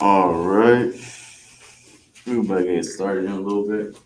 All right, we about to get started in a little bit.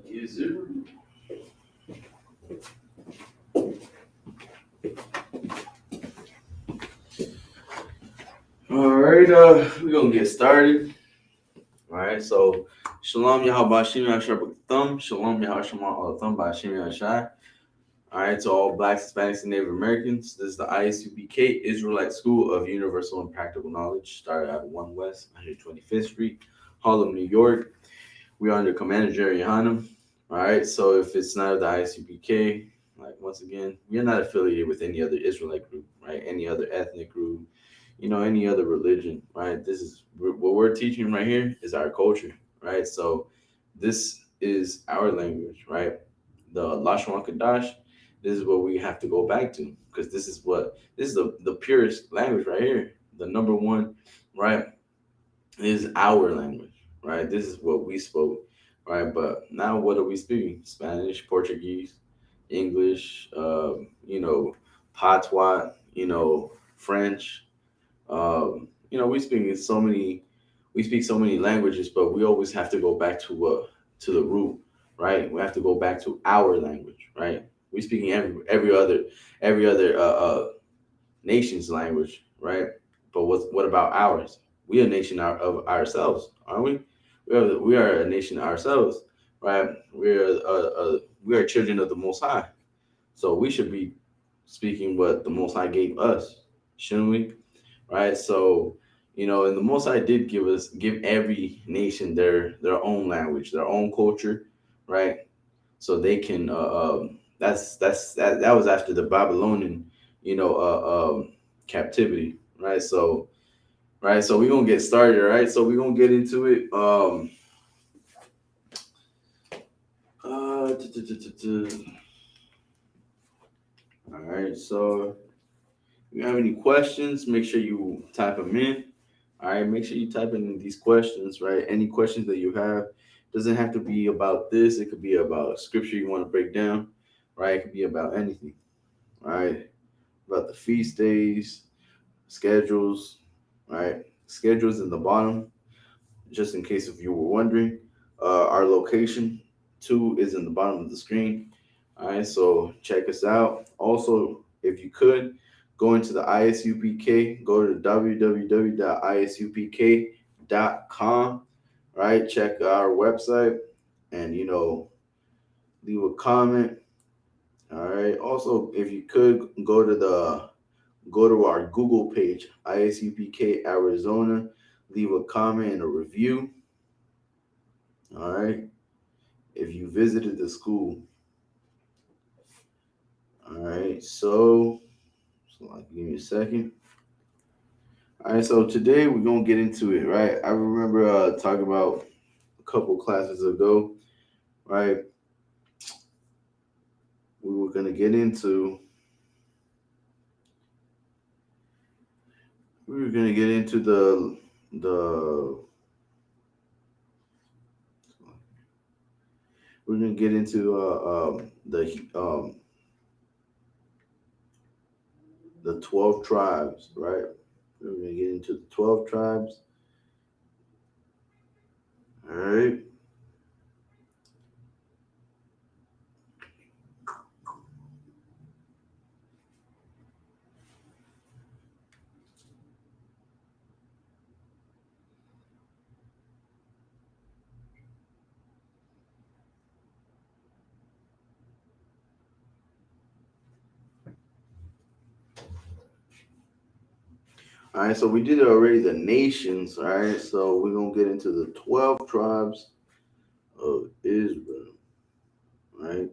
Yes, sir. All right, we're gonna get started. All right, so Shalom Yahabashim Yashabak Thumb, Shalom Yahashama Al Thumb Bashim Yashai. All right, to all Blacks, Hispanics, and Native Americans, this is the ISUPK Israelite School of Universal and Practical Knowledge, started at 1 West 125th Street, Harlem, New York. We are under Commander Jerry Hanum. All right, so if it's not the ISUPK, like once again, we're not affiliated with any other Israelite group, right? Any other ethnic group, any other religion, right? This is what we're teaching right here is our culture, right? So this is our language, right? The Lashawan Qadash, this is what we have to go back to because this is the purest language right here. The number one, right, is our language, right? This is what we spoke, right? But now what are we speaking? Spanish, Portuguese, English, Patois, French. We speak so many languages, but we always have to go back to the root, right? We have to go back to our language, right? We speaking every other nation's language, right? But what about ours? We are a nation of ourselves, aren't we? We are a nation ourselves, right? We are children of the Most High, so we should be speaking what the Most High gave us, shouldn't we? Right? So, and the Most High did give every nation their own language, their own culture, right? So they can. That was after the Babylonian, captivity, right? So, right. So we're gonna get started, right? So we're gonna get into it. Uh, t- t- t- t- t- all right. So if you have any questions, make sure you type them in. All right, make sure you type in these questions, right? Any questions that you have doesn't have to be about this. It could be about scripture you want to break down, right? It could be about anything, right? About the feast days, schedules, right? Schedules in the bottom, just in case if you were wondering. Our location too is in the bottom of the screen. All right, so check us out. Also, if you could go into the ISUPK, go to www.isupk.com, right? Check our website and leave a comment. All right. Also, if you could go to our Google page, ISUPK Arizona, leave a comment and a review. All right. If you visited the school. All right. So give me a second. All right. So today we're gonna get into it, right? I remember talking about a couple classes ago, right? We were gonna get into we were gonna get into the we're gonna get into the 12 tribes, right? We're gonna get into the 12 tribes. All right. All right, so we did already the nations. All right, so we're gonna get into the 12 tribes of Israel. All right.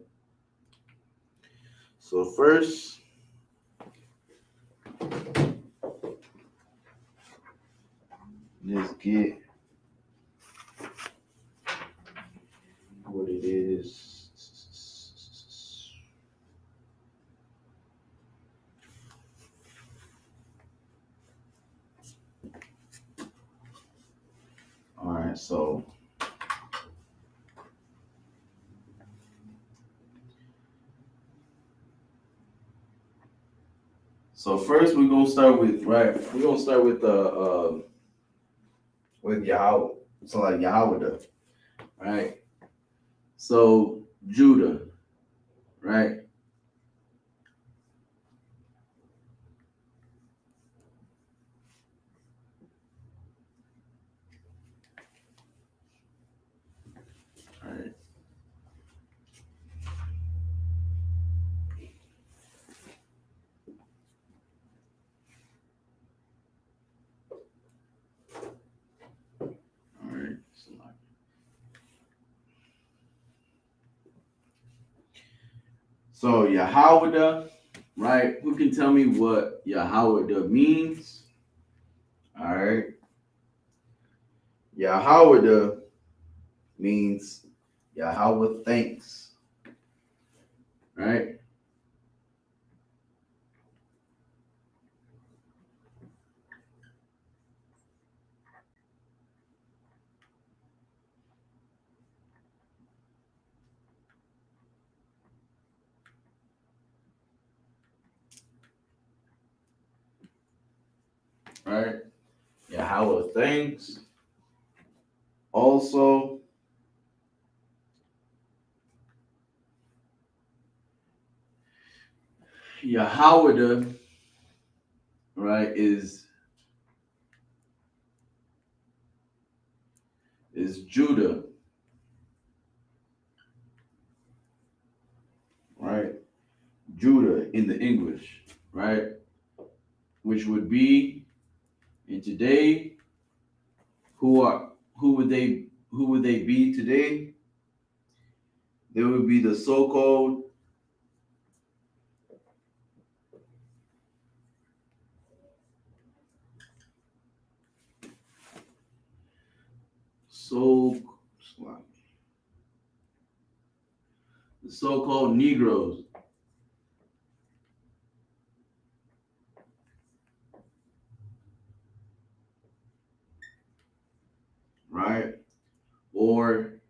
So first, let's get what it is. All right, so first we're gonna start with We're gonna start with Yahweh. So like Yahweh, right? So Judah, right? All right. All right. So Yahweh, right? Who can tell me what Yahweh means? All right. Yahweh means Yahweh thanks, right? Right? Yahweh thanks. Also, Yahweh, right, is Judah, right? Judah in the English, right? Which would be in today, who would they be today? They would be the so-called so the so-called Negroes, right? Or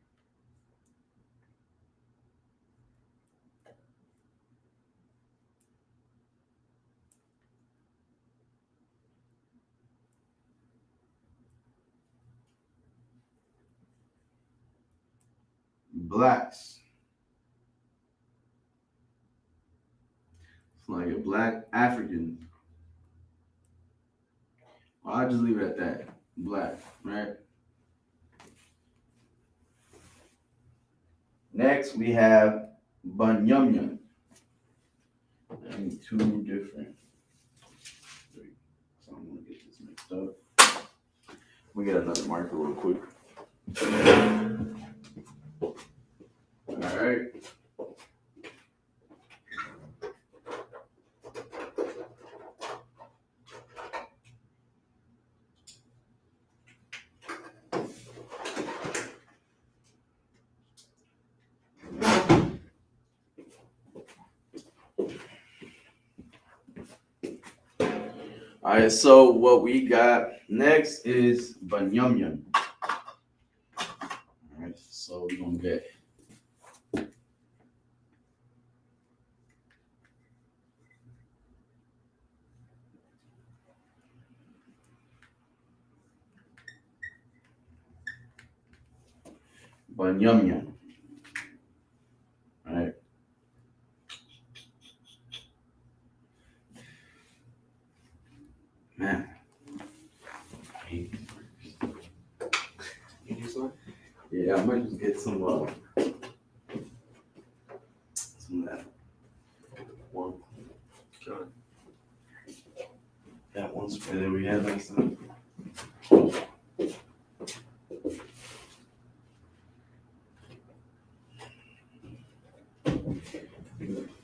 blacks. It's like a black African. Well, I'll just leave it at that. Black, right? Next, we have Banyamya. I need two different. So I'm gonna get this mixed up. We get another marker real quick. All right. All right. So what we got next is Banyamya. All right. So we're gonna get. Banyamya. All right. Man. Yeah, I might just get some of that one. Yeah, that one spray that we had last time.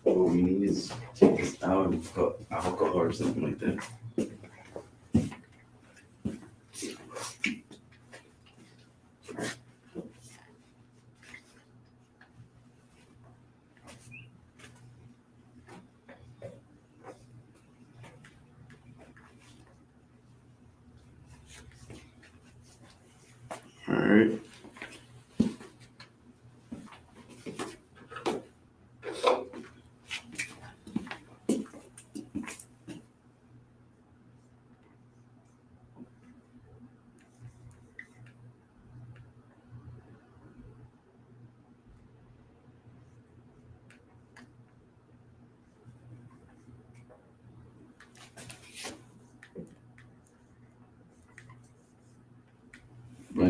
What we need is take this out and put alcohol or something like that. All right.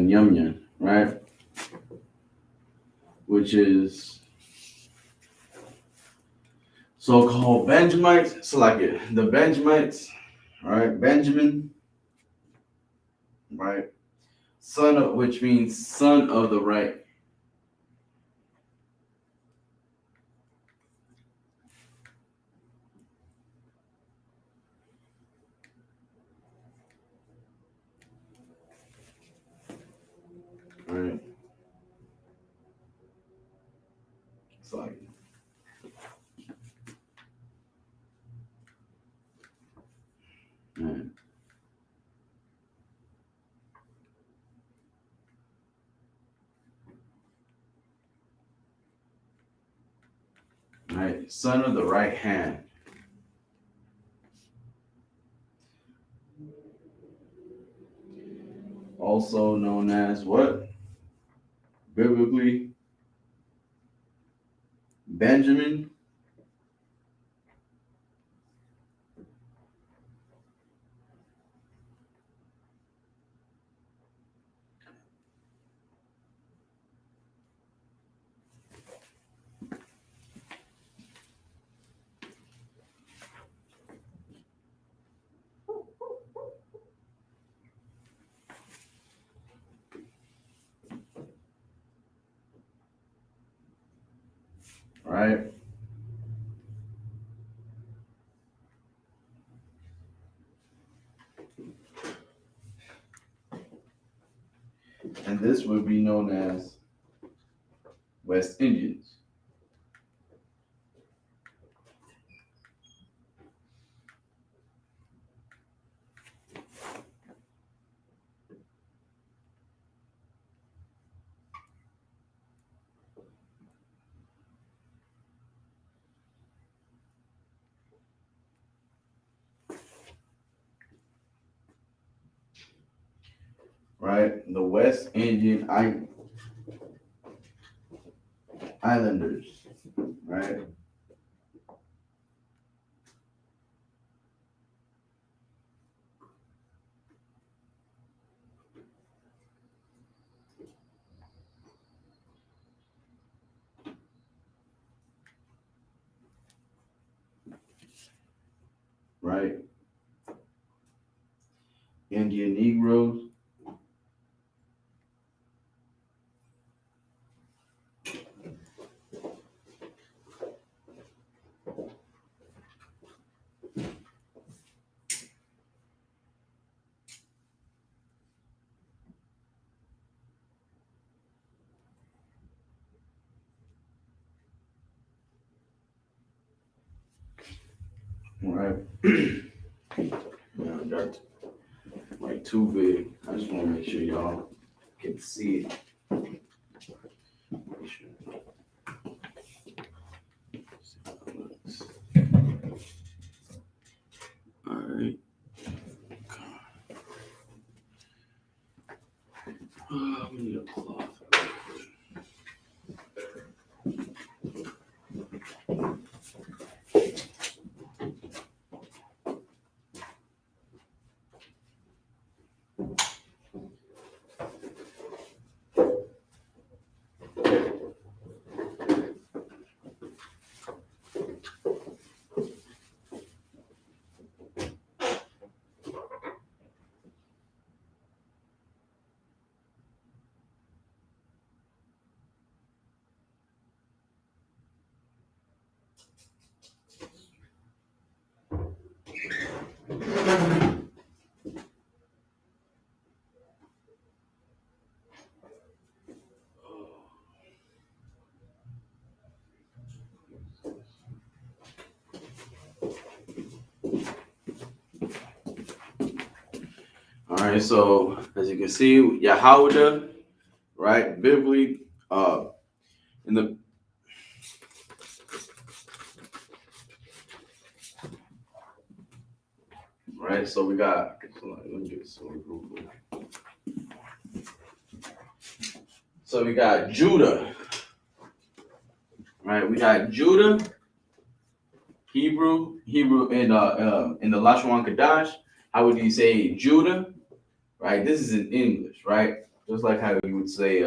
Yum, right? Which is so-called Benjamites. So like it, the Benjamites, right? Benjamin, right? Son of, which means son of the right. Right. It's like man. Right, son of the right hand. Also known as what? Biblically, Benjamin. Right. And this would be known as West Indians. Right? The West Indian Islanders. Right? Right? Indian Negroes. Right? Now, that's like too big. I just want to make sure y'all can see it. Make sure. See how it looks. All right. We need a cloth. All right, so as you can see, Yahweh, right, biblically, in the right, so we got. Let me get this one real quick. So we got Judah, right? We got Judah, Hebrew in the Lashawan Qadash. How would you say Judah? Right. This is in English, right? Just like how you would say,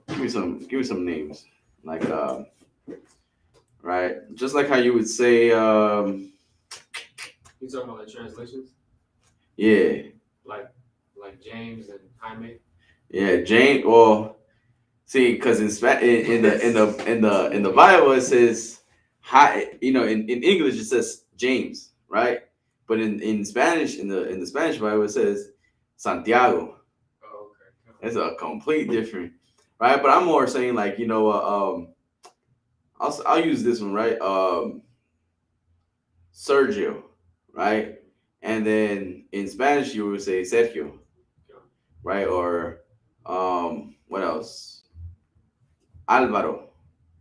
give me some names, like right? Just like how you would say, You talking about like translations? Yeah. Like James and Jaime. Yeah, James. Well, see, because in the Bible it says, hi. You know, in English it says James, right? But in Spanish, in the Spanish Bible it says Santiago. Oh, okay. It's a complete different, right? But I'm more saying like I'll use this one, right? Sergio, right? And then in Spanish you would say Sergio, right? Or what else? Alvaro,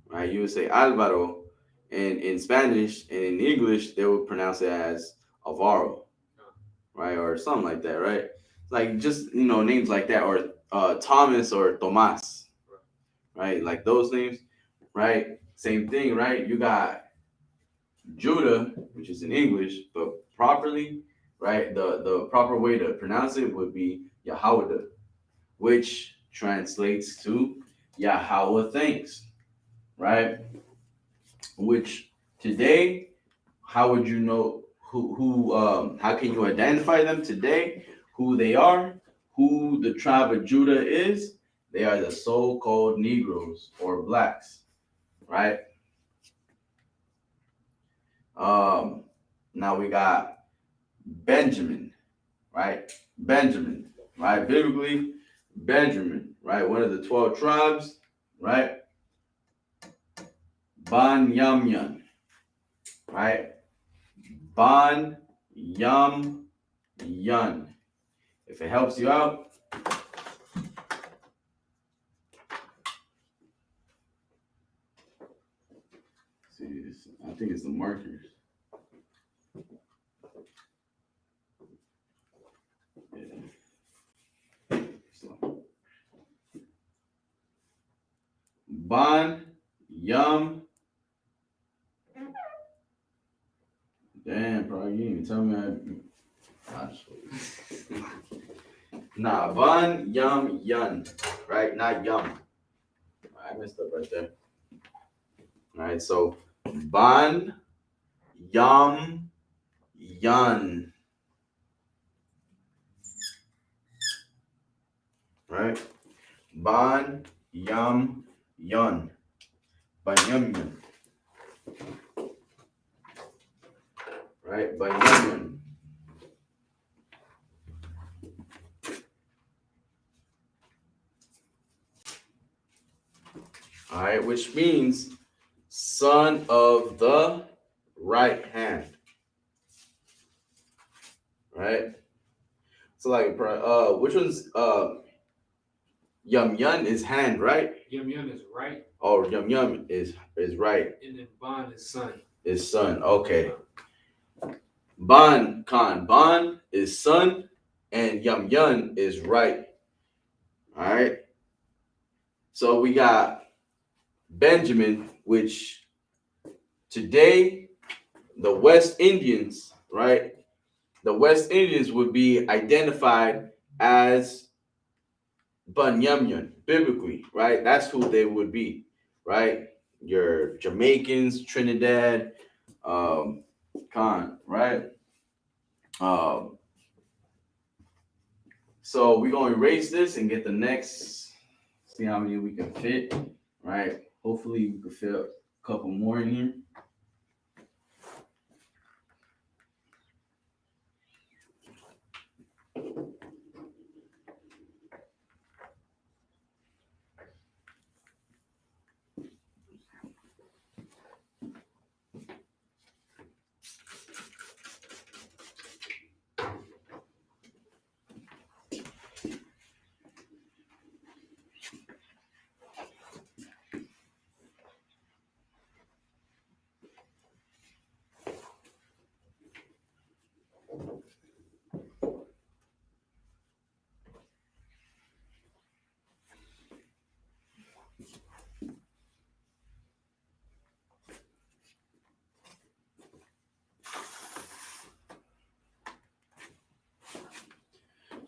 right? You would say Alvaro, and in Spanish and in English they would pronounce it as Alvaro, right? Or something like that, right? Like just names like that, or Thomas or Tomas, right? Like those names, right? Same thing, right? You got Judah, which is in English, but properly, right? The proper way to pronounce it would be Yahweh, which translates to Yahweh thanks, right? Which today, how would you know how can you identify them today? Who they are, who the tribe of Judah is? They are the so-called Negroes or blacks, right? Um, Now we got Benjamin, right? Benjamin, right? Biblically, Benjamin, right? One of the 12 tribes, right? Ban Yam Yun, right? Ban Yam Yun. If it helps you out, see this. I think it's the markers. Yeah. So, Ban Yam. Damn, bro, you didn't even tell me. Nah, Ban Yam Yun, right? Not Yum. I messed up right there. All right, so Ban Yam Yun, right? Ban Yam Yun, Ban Yam Yun, right? Ban Yam Yun. All right, which means son of the right hand, right? So like, which one's Yum Yun is hand, right? Yum Yum is right. Oh, Yum Yum is right. And then Bon is son. Is son. Okay. Ban is son, and Yum Yun is right. All right. So we got Benjamin, which today the West Indians, right? The West Indians would be identified as Bunyamyan biblically, right? That's who they would be, right? Your Jamaicans, Trinidad, right? Um, so we're gonna erase this and get the next. See how many we can fit, right? Hopefully we can fit a couple more in here.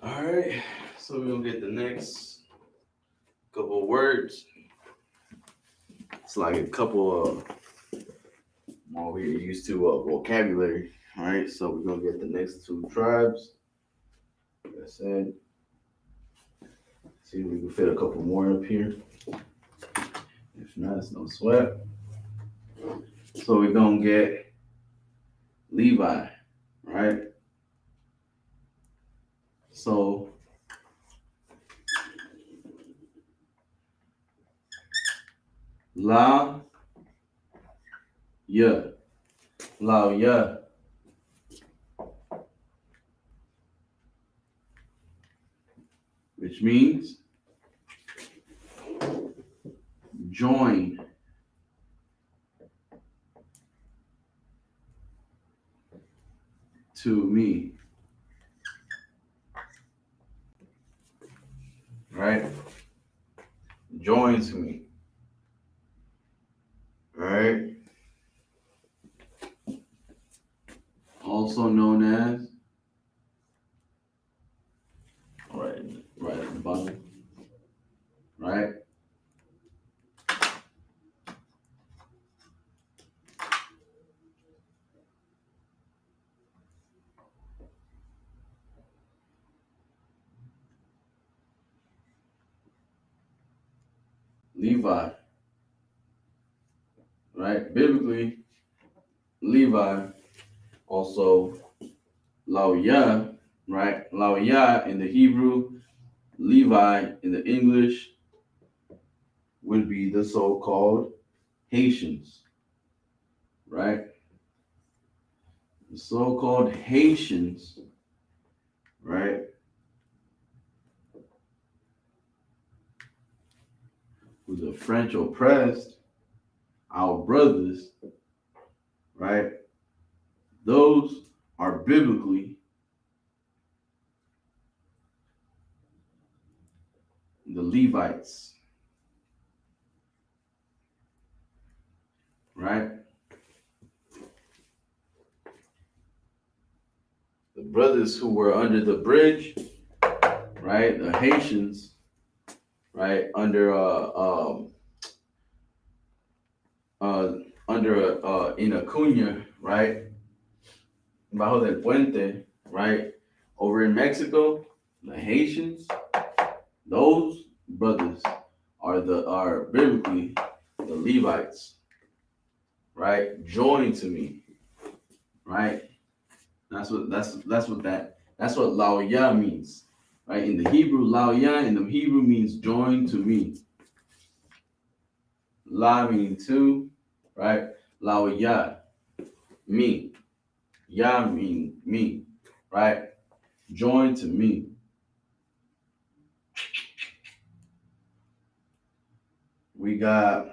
All right, so we're gonna get the next couple of words. It's like a couple of more we're used to vocabulary. All right, so we're gonna get the next two tribes. Like I said, see if we can fit a couple more up here. If not, it's no sweat. So we're gonna get Levi, right? So La Ya, La Ya, which means join to me, right? Join to me, right? Also known as, right at the bottom, right? Levi, right? Biblically, Levi, also Lauya, right? Lauya in the Hebrew, Levi in the English would be the so-called Haitians, right? The so-called Haitians, right? Who the French oppressed, our brothers, right? Those are biblically the Levites, right? The brothers who were under the bridge, right? The Haitians, right? Uh in Acuña, right? Bajo del Puente, right? Over in Mexico, the Haitians, those brothers are biblically the Levites, right? Join to me, right? That's what Lauya means, right? In the Hebrew, Lauya in the Hebrew means join to me. La meaning to, right? Lauya, me. Ya mean me, right? Join to me. We got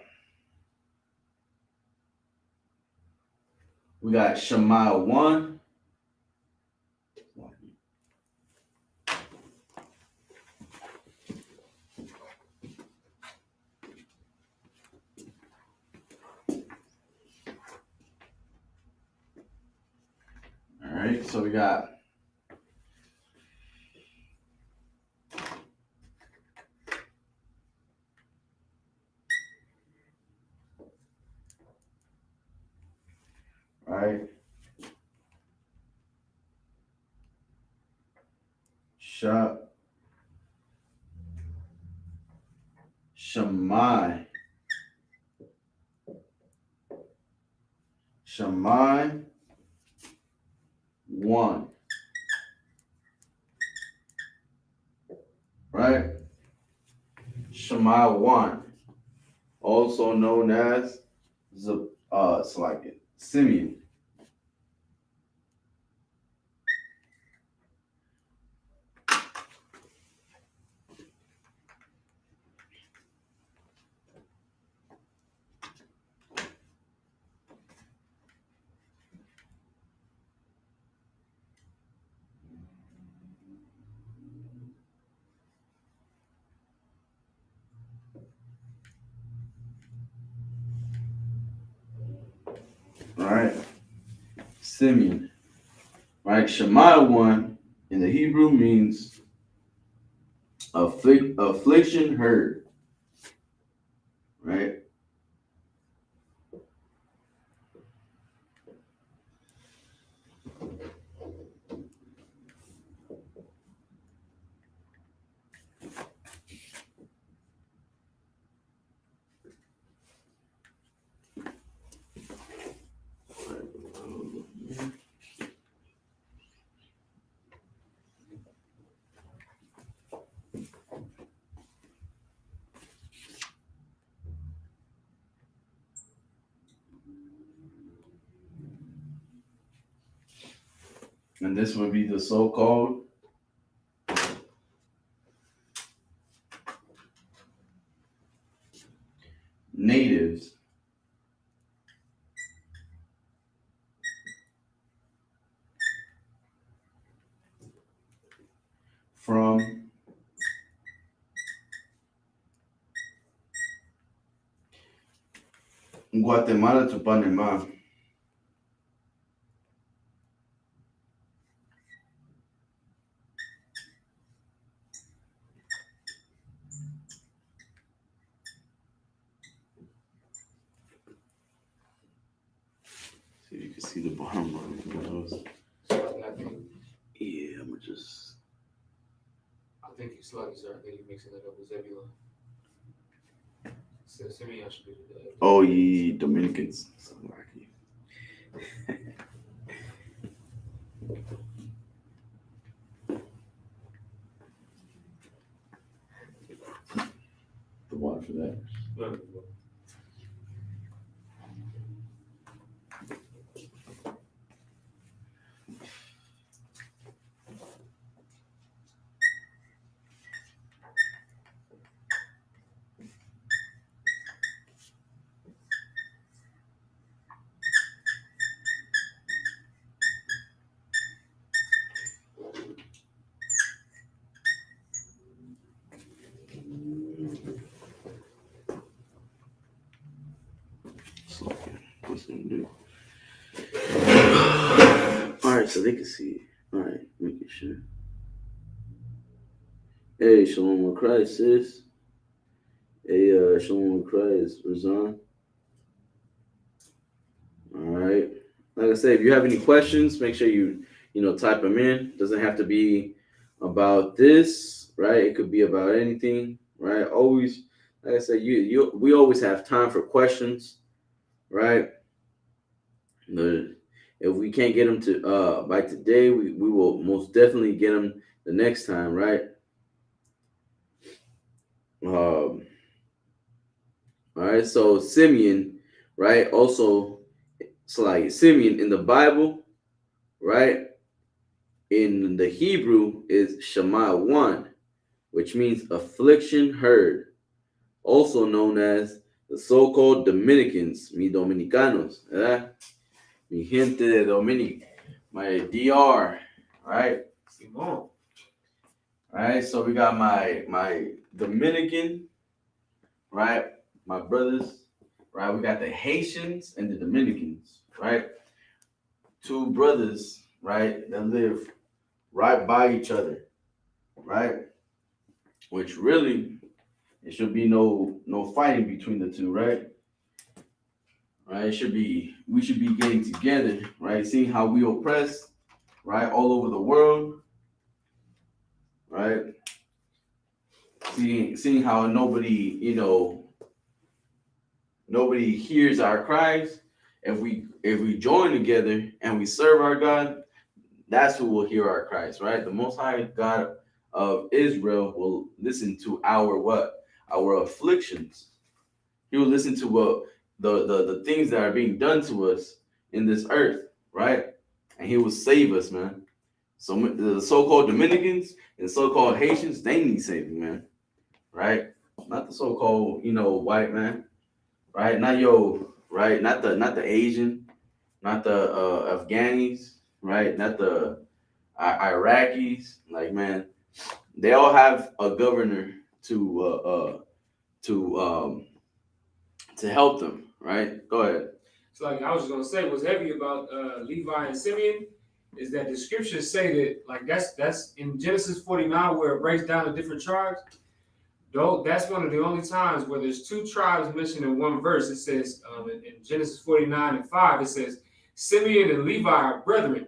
Shema 1. All right, so we got right Sha Shemai Shemai 1, right? Shemai 1, also known as Simeon, right? Simeon, right? Shemai 1 in the Hebrew means affliction heard, right? And this would be the so-called natives from Guatemala to Panama. See if you can see the bottom of those. So I think Yeah, I'm gonna just. you're slugging, sir. I think you're mixing it up with Zebulon. So Simeon should be the. Oh, ye Dominicans. The water for that. So, what's gonna do? All right, so they can see. All right, making sure. Hey, Shalom Christ, sis. Hey, Shalom Christ, Razan. All right. Like I said, if you have any questions, make sure you type them in. Doesn't have to be about this, right? It could be about anything, right? Always, like I said, we always have time for questions, right? If we can't get them to by today, we will most definitely get them the next time, right? All right. So Simeon, right? Also, so like Simeon in the Bible, right? In the Hebrew is Shema 1, which means affliction heard, also known as the so-called Dominicans, mi dominicanos, mi gente de Dominic, my DR, right? Simon. Right, so we got my Dominican, right? My brothers, right? We got the Haitians and the Dominicans, right? Two brothers, right, that live right by each other, right? Which really it should be no fighting between the two, right? Right? We should be getting together, right? Seeing how we oppress, right, all over the world, right? Seeing how nobody hears our cries. If we join together and we serve our God, that's who will hear our cries, right? The Most High God of Israel will listen to our what? Our afflictions. He will listen to what the things that are being done to us in this earth, right? And he will save us, man. So the so-called Dominicans and so-called Haitians, they need saving, man, right? Not the so-called, white man, right? Right? Not the Asian, not the Afghanis, right? Not the Iraqis. Like, man, they all have a governor to to help them, right? Go ahead. So like I was just gonna say, what's heavy about Levi and Simeon is that the scriptures say that, like, that's in Genesis 49 where it breaks down the different tribes. Though that's one of the only times where there's two tribes mentioned in one verse. It says in Genesis 49:5, it says, Simeon and Levi are brethren.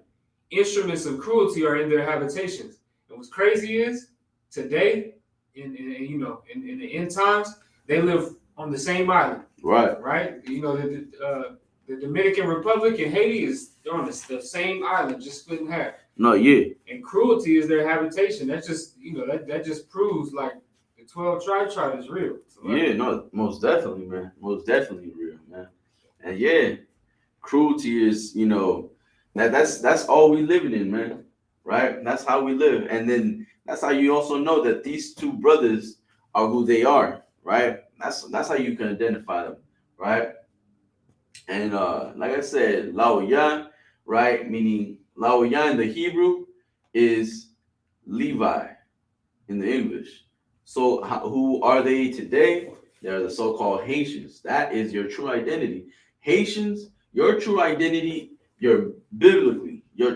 Instruments of cruelty are in their habitations. And what's crazy is today, in the end times, they live on the same island. Right. Right? The Dominican Republic and Haiti they're on the same island, just split in half. No, yeah. And cruelty is their habitation. That's just that just proves like the 12 tribe is real. So, like, Yeah, no, most definitely, man. Most definitely real, man. And yeah, cruelty is, that's all we living in, man. Right? That's how we live. And then that's how you also know that these two brothers are who they are, right? That's how you can identify them, right? And like I said, Laoya, right? Meaning Laoya in the Hebrew is Levi in the English. So who are they today? They're the so-called Haitians. That is your true identity. Haitians, your true identity, your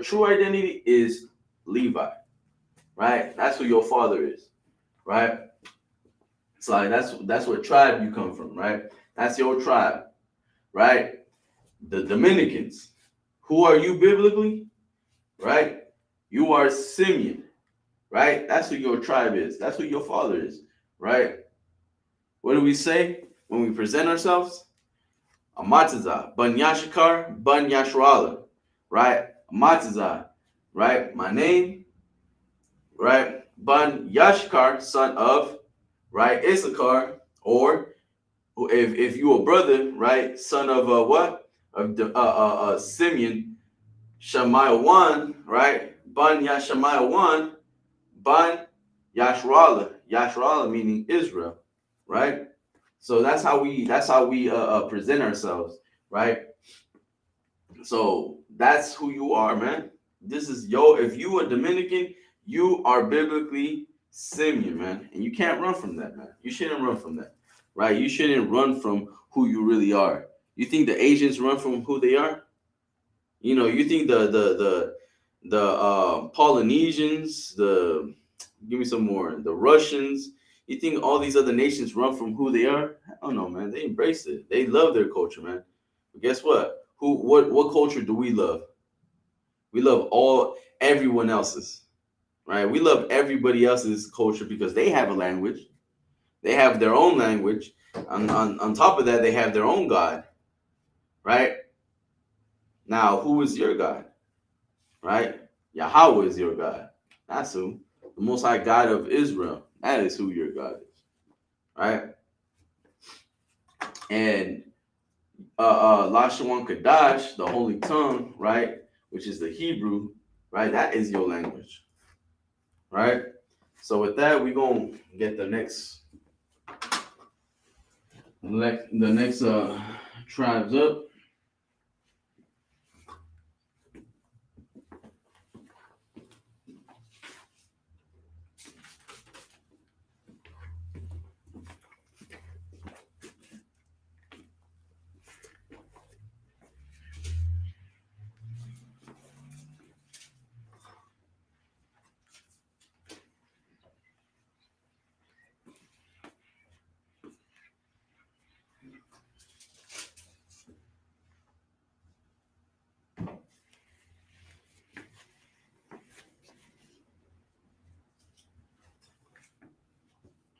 true identity is Levi, right? That's who your father is, right? So like, that's what tribe you come from, right? That's your tribe, right? The Dominicans, who are you biblically, right? You are Simeon, right? That's who your tribe is. That's who your father is, right? What do we say when we present ourselves? Amatiza, Ban Yashikar, Ban Yashrala, right? Amatiza, right? My name, right? Ban Yashikar, son of, right? Issachar, or if you a brother, right? Son of what? Of the Simeon, Shemaiah 1, right? Ban Yashemaiah 1, Ban Yashrala. Yashrala meaning Israel, right? So that's how we present ourselves, right? So that's who you are, man. This is if you are Dominican, you are biblically Simeon, man. And you can't run from that, man. You shouldn't run from that. Right? You shouldn't run from who you really are. You think the Asians run from who they are? You think the Polynesians, give me some more, the Russians, you think all these other nations run from who they are? I don't know, man. They embrace it. They love their culture, man. But guess what? What culture do we love? We love everyone else's, right? We love everybody else's culture because they have a language. They have their own language. On top of that, they have their own God, right? Now, who is your God? Right? Yahweh is your God. That's who. The Most High God of Israel. That is who your God is. Right? And Lashawan Qadash, the Holy Tongue, right? Which is the Hebrew, right? That is your language. Right? So with that, we're going to get the next tribes up.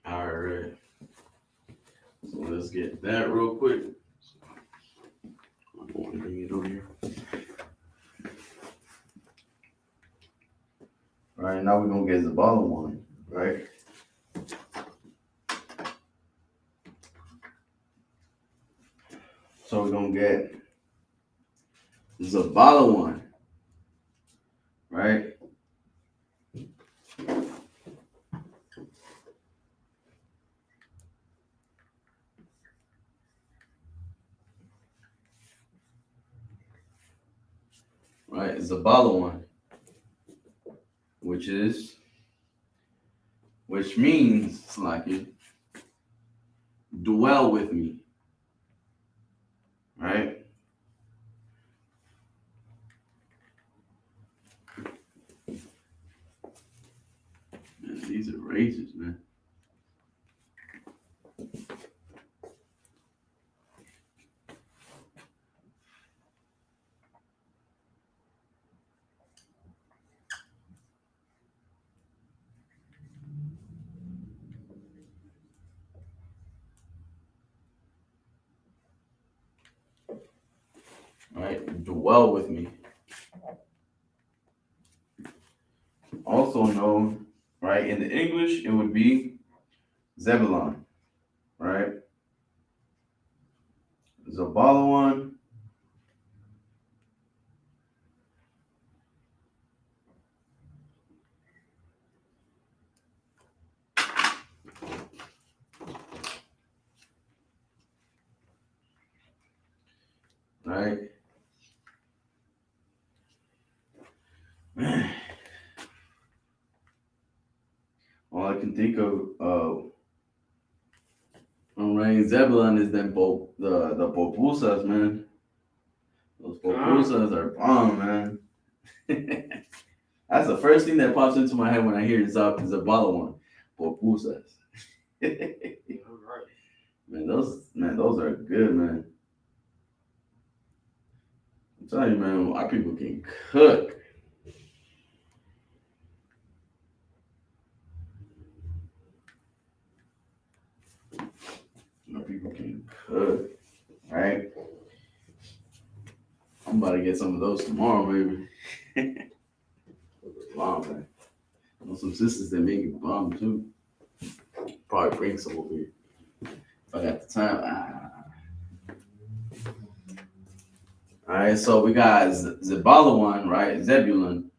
All right. So let's get that real quick. I'm going to bring it over here. All right, now we're going to get the bottom one, right? So we're going to get Zabala one, right? Right, Zabala one, which means like it, dwell with me, right? These are racist, man. Right, dwell with me. Also known, right, in the English, it would be Zebulon, right? Zabalawan, right? Man, all I can think of right, Zebulon is them the pupusas, man. Those pupusas are bomb, man. That's the first thing that pops into my head when I hear Zabalawan. Pupusas. All right. Man, those are good, man. I'm telling you, man, our people can cook. Our people can cook, right? I'm about to get some of those tomorrow, maybe. Bomb, man. I know some sisters that make it bomb too. Probably bring some over here if I got the time. All right, so we got Zebalawan, right? Zebulun,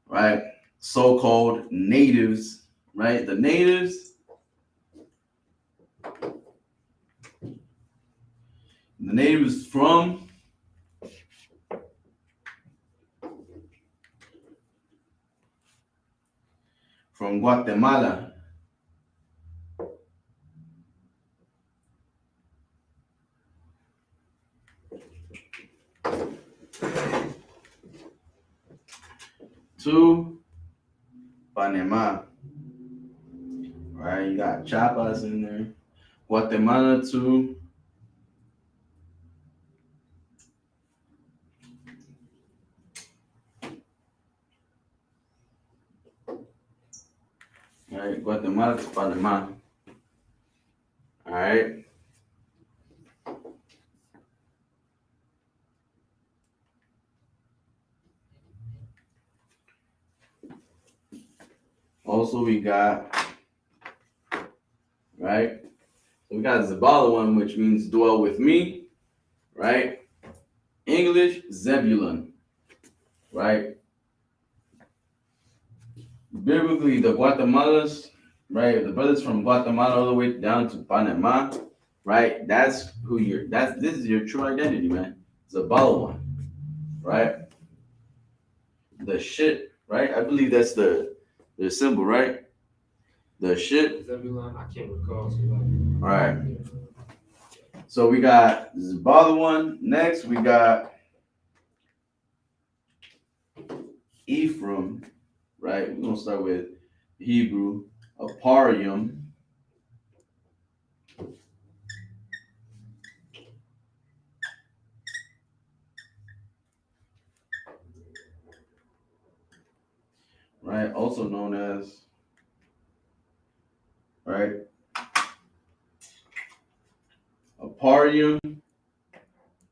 right? So-called natives, right? The natives, from Guatemala, to Panama, right? You got Chiapas in there. Guatemala to right, Guatemala to Panama. All right. Also, we got right. So we got Zebalawan, which means dwell with me, right? English Zebulun, right? Biblically, the Guatemalas, right? The brothers from Guatemala all the way down to Panama, right? This is your true identity, man. Zabalawan, right? The shit, right? I believe that's the symbol, right? The shit. Zebulon, I can't recall. So All right. So we got Zabalawan. Next, we got Ephraim, right? We're gonna start with Hebrew, Aparium, right? Also known as, right? Aparium,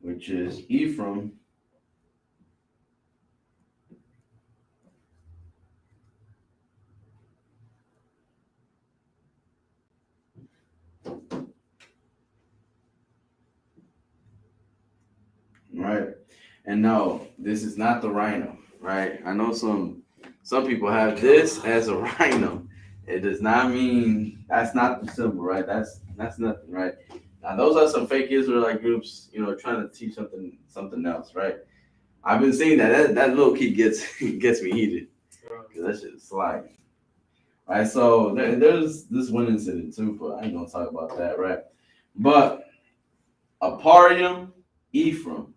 which is Ephraim, right? And no, this is not the rhino, right? I know some people have this as a rhino. It does not mean that's not the symbol, right? That's nothing, right? Now those are some fake Israelite groups, trying to teach something else, right? I've been seeing that little kid gets me heated because that shit is sliding. Right, so there's this one incident too, but I ain't gonna talk about that, right? But Aparium, Ephraim,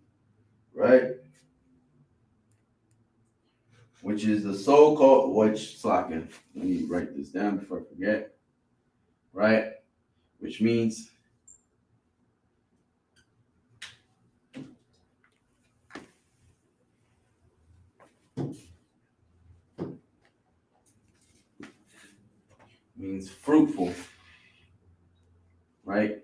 right? which is the so-called, which slacking. Let me write this down before I forget. Right? Which means fruitful. Right?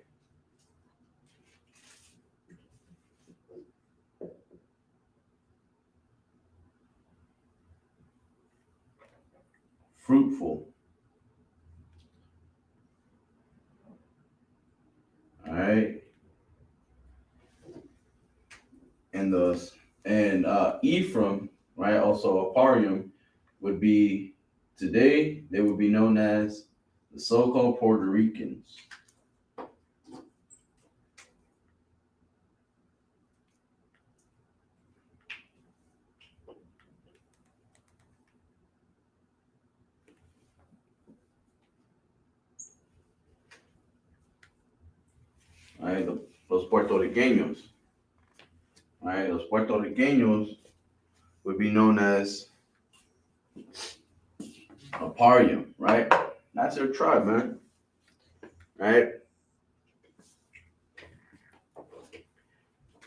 Fruitful. All right. And Ephraim, right? Also Aparium would be today. They would be known as the so-called Puerto Ricans. Right, los puertorriqueños. Right, los puertorriqueños would be known as Aparium, right? That's their tribe, man. Right?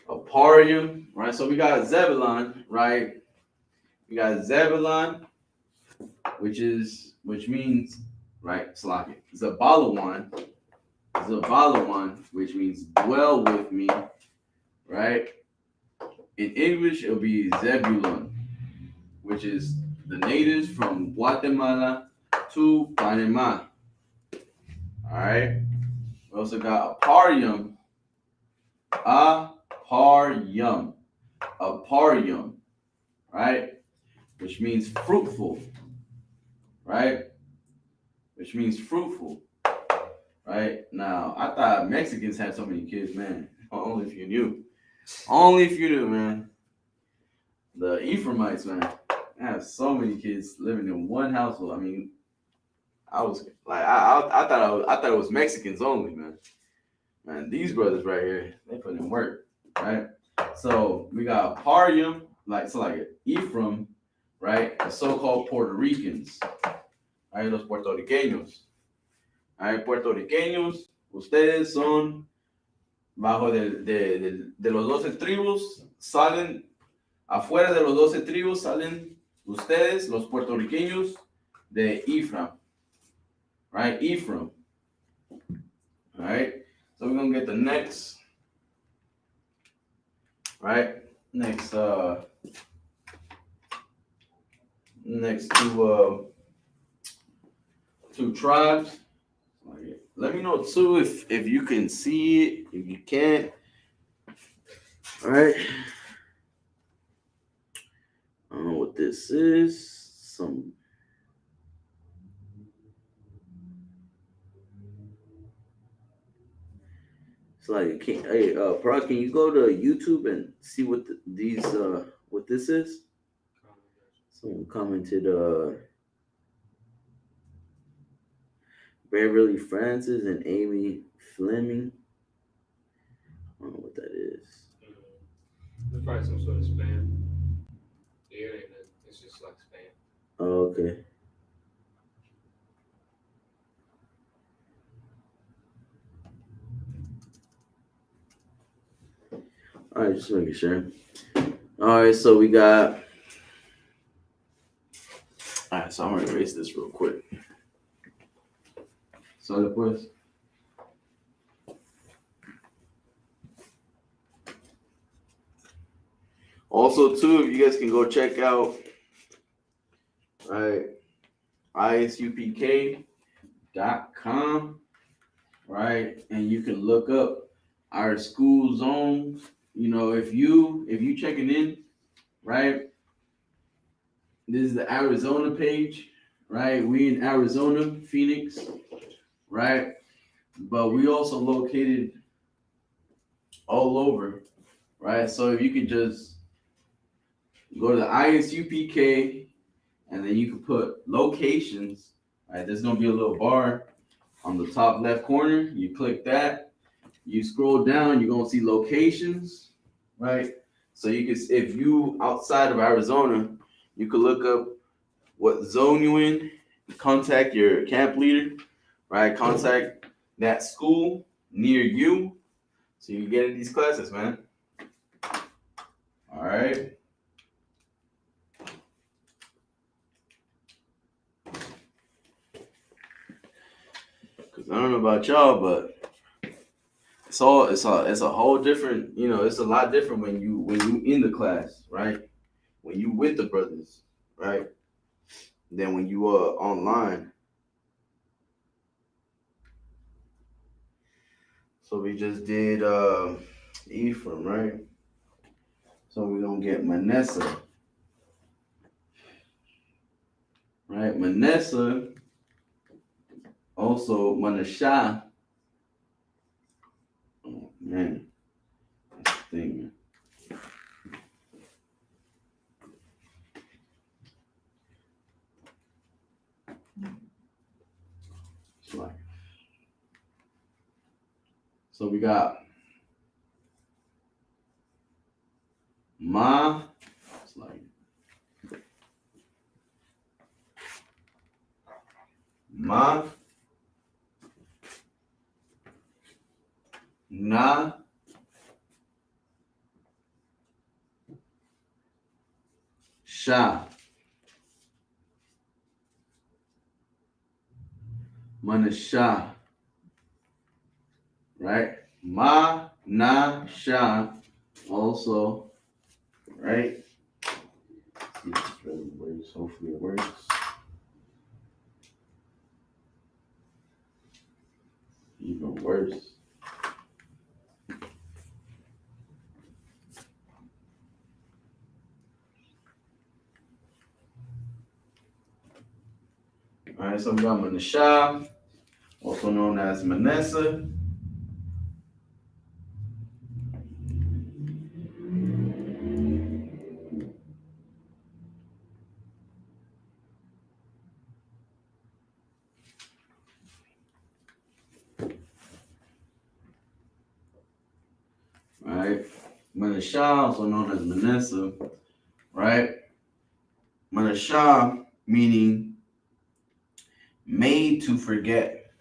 Aparium, right? So we got Zebulon, right? We got Zebulon, which means, right, Slaki. Zabalawan, which means dwell with me, right? In English, it'll be Zebulon, which is the natives from Guatemala to Panama. All right. We also got Aparium. Aparium, right? Which means fruitful, right? Which means fruitful, right? Now, I thought Mexicans had so many kids, man. Only if you knew. Only if you knew, man. The Ephraimites, man, they have so many kids living in one household. I mean, I was like, I thought it was Mexicans only, man. Man, these brothers right here, they put in work, right? So we got Aparium, like Ephraim, right? The so-called Puerto Ricans, right? Los puertorriqueños, right? Puertorriqueños, ustedes son bajo de los 12 tribus, salen afuera de los 12 tribus, salen ustedes, los puertorriqueños de Ephraim, right? Ephraim, all right? So we're gonna get the next, right? Next two tribes. Let me know too if you can see it. If you can't, all right. I don't know what this is. It's like, hey, Parag, can you go to YouTube and see what what this is? Someone commented, Beverly Francis and Amy Fleming. I don't know what that is. It's probably some sort of spam. Yeah, it's just like spam. Oh, okay. All right, just making sure. All right, so we got. All right, so I'm gonna erase this real quick. So después. Also, too, if you guys can go check out, right, ISUPK.com, right, and you can look up our school zones. You know, if you checking in, right, this is the Arizona page, right? We in Arizona, Phoenix, right? But we also located all over, right? So if you could just go to the ISUPK and then you can put locations, right? There's gonna be a little bar on the top left corner. You click that, you scroll down, you're gonna see locations, right? So you can, if you outside of Arizona, You could look up what zone you in, contact your camp leader, right? Contact that school near you so you can get in these classes, man. All right. Cause I don't know about y'all, but it's a whole different, it's a lot different when you in the class, right? When you with the brothers, right? Than when you are online. So we just did Ephraim, right? So we're gonna get Manasseh. Right? Manasseh, also Manasseh. Oh man, that's the thing, man. It's like, so we got Ma. It's like Ma, Na, Sha. Manasseh, right? Ma, Na, Sha. Also, right? See if this really works. Hopefully it works. Even worse. All right, so we got Manasseh, also known as Manasseh. Right? Manasseh, also known as Manasseh, right? Manasseh meaning made to forget.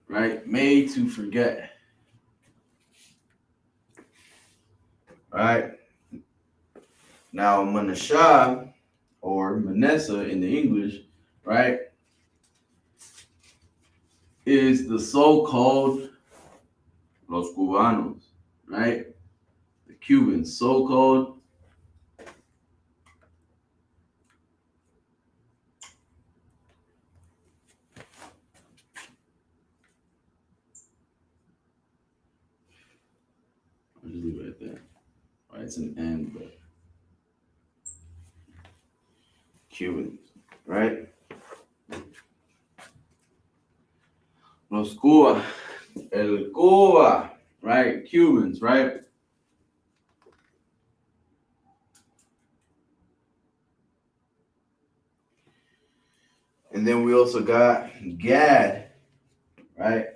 Right? Made to forget. Right? Now, Manasseh or Manasseh in the English, right, is the so-called Los Cubanos, right? The Cubans, so-called. I'll just leave it at that. Right, it's an N, but Cubans, right? Los Cuba, el Cuba, right? Cubans, right? And then we also got Gad, right?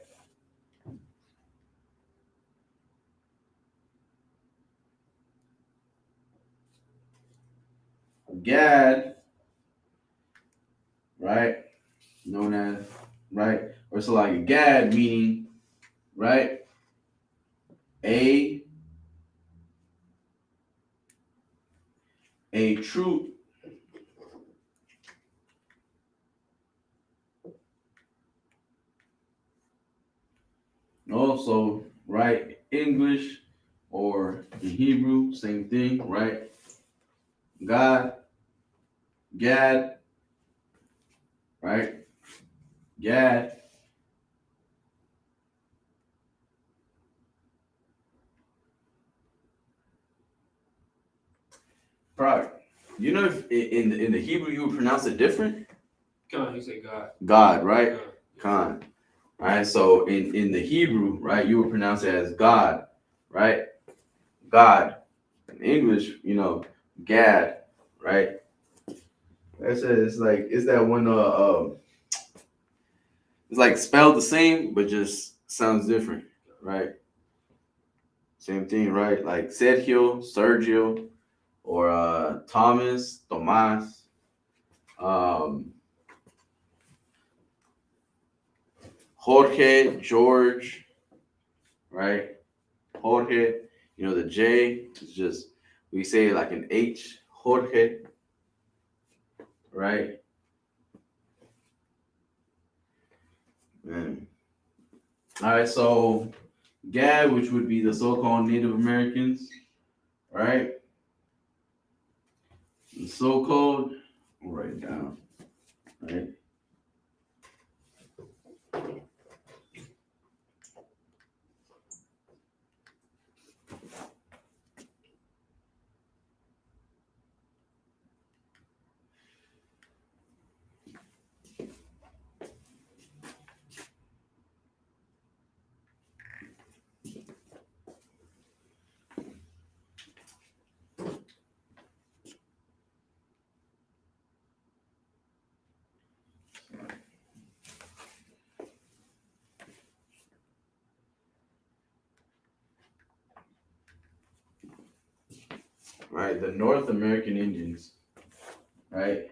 Gad, right? Known as, right? Or so like a Gad meaning, right? A troop. Also, right? English or in Hebrew, same thing, right? God, Gad, right? Gad. Right. You know if in the Hebrew you would pronounce it different? Khan, you say God. God, right? Khan. Khan. Right. So in the Hebrew, right, you would pronounce it as God, right? God. In English, Gad, right? It's that one it's like spelled the same but just sounds different, right? Same thing, right? Like Sergio, or Tomas, um, Jorge, George, right? Jorge, the J is just, we say it like an H, Jorge, right? Man. All right, so Gad, which would be the so-called Native Americans, right? The so-called, I'll write it down, right? Right, the North American Indians, right?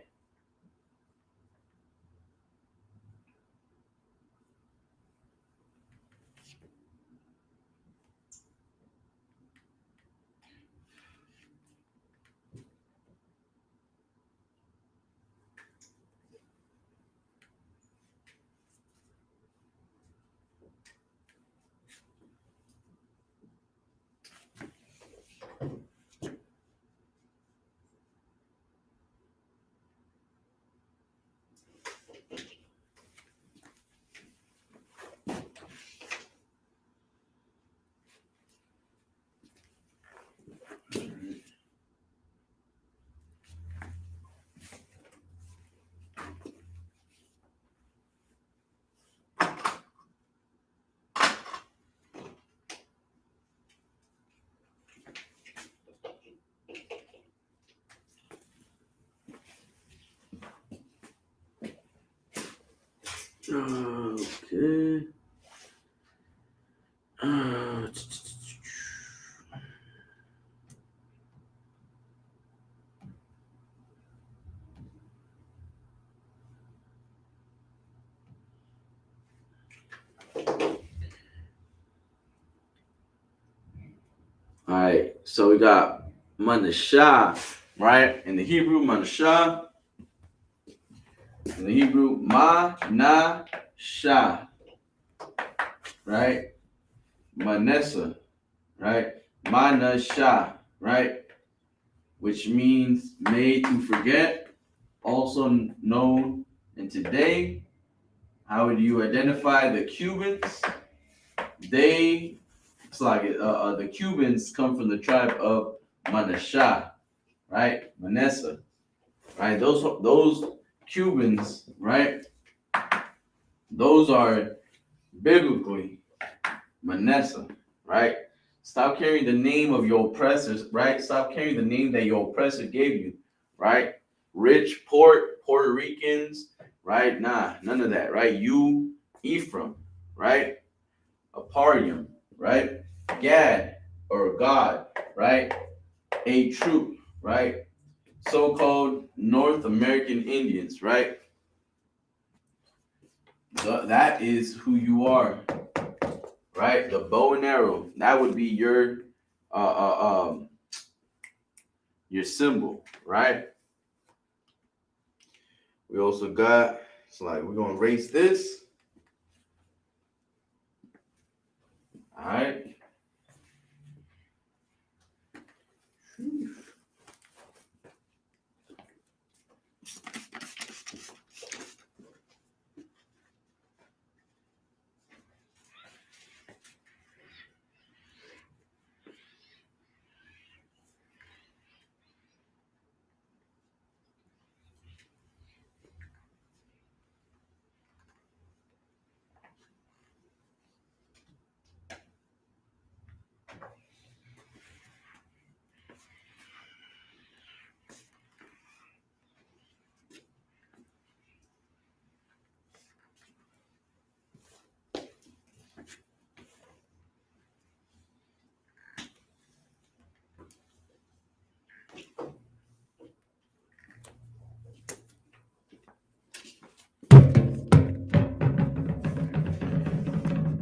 Okay. Uh, All right, so we got Manashah, right? In the Hebrew, Manashah. In the Hebrew, Ma-na-shah, right? Manessa, right? Manashah, right? Which means made to forget, also known. And today, how would you identify the Cubans? They, it's like the Cubans come from the tribe of Manashah, right? Manessa, right? Those Cubans, right? Those are biblically Manasseh, right? Stop carrying the name of your oppressors, right? Stop carrying the name that your oppressor gave you, right? Rich Puerto Ricans, right? Nah, none of that, right? You, Ephraim, right? Aparium, right? Gad or God, right? A troop, right? So-called North American Indians, right? That is who you are, right? The bow and arrow. That would be uh, uh um your symbol, right? We also got, it's like we're gonna erase this. All right.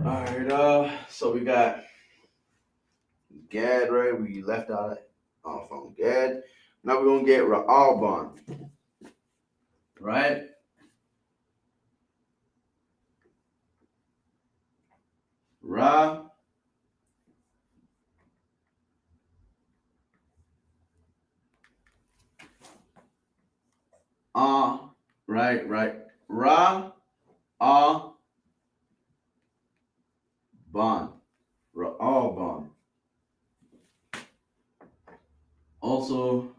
All right. So we got Gad, right? We left out from Gad. Now we're gonna get Ra'alban, right? Ra. Right. Ra. Ban. Ra'alban. Also,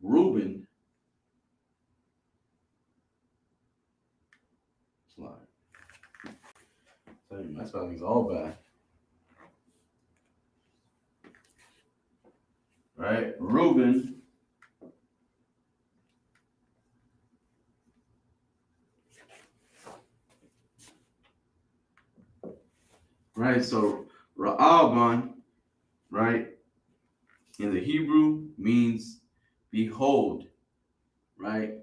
Reuben. Slide. My spelling's all bad. Right? Reuben. Right? So, Ra'alban, right, in the Hebrew means behold, right?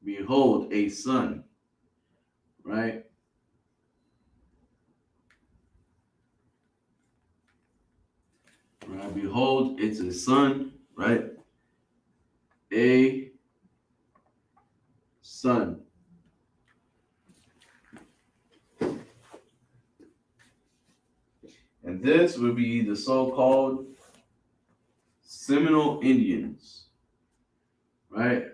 Behold, a son, right? Right? Behold, it's a son, right? A son. And this would be the so-called Seminole Indians, right?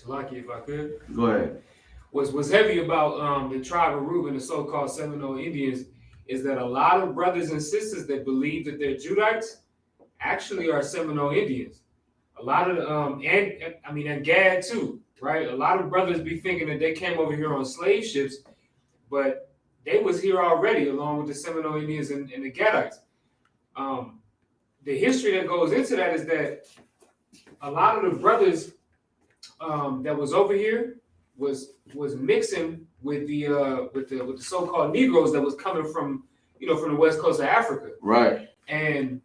Lucky if I could. Go ahead. What's heavy about the tribe of Reuben, the so-called Seminole Indians, is that a lot of brothers and sisters that believe that they're Judites actually are Seminole Indians. A lot of and Gad too, right? A lot of brothers be thinking that they came over here on slave ships, but they was here already along with the Seminole Indians and the Gadites. The history that goes into that is that a lot of the brothers that was over here was mixing with the so-called Negroes that was coming from from the west coast of Africa. Right. And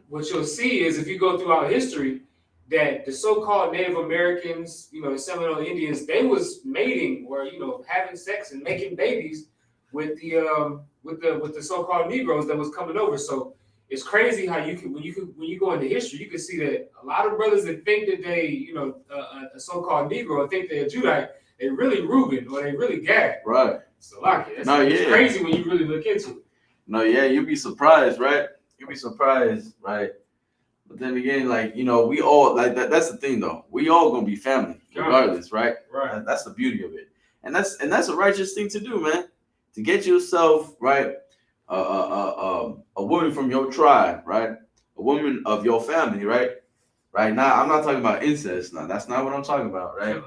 what you'll see is if you go throughout history that the so-called Native Americans, the Seminole Indians, they was mating or having sex and making babies with the so-called Negroes that was coming over. So it's crazy how when you go into history, you can see that a lot of brothers that think that they, a so-called Negro, think they're Judite, they really Reuben or they really Gad. Right. So it's crazy when you really look into it. No, yeah, you'd be surprised, right? You'd be surprised, right? But then again, we all like that. That's the thing, though. We all gonna be family, regardless, right? Right. That's the beauty of it, and that's a righteous thing to do, man. To get yourself right, a woman from your tribe, right? A woman of your family, right? Right now, I'm not talking about incest. Now, that's not what I'm talking about, right?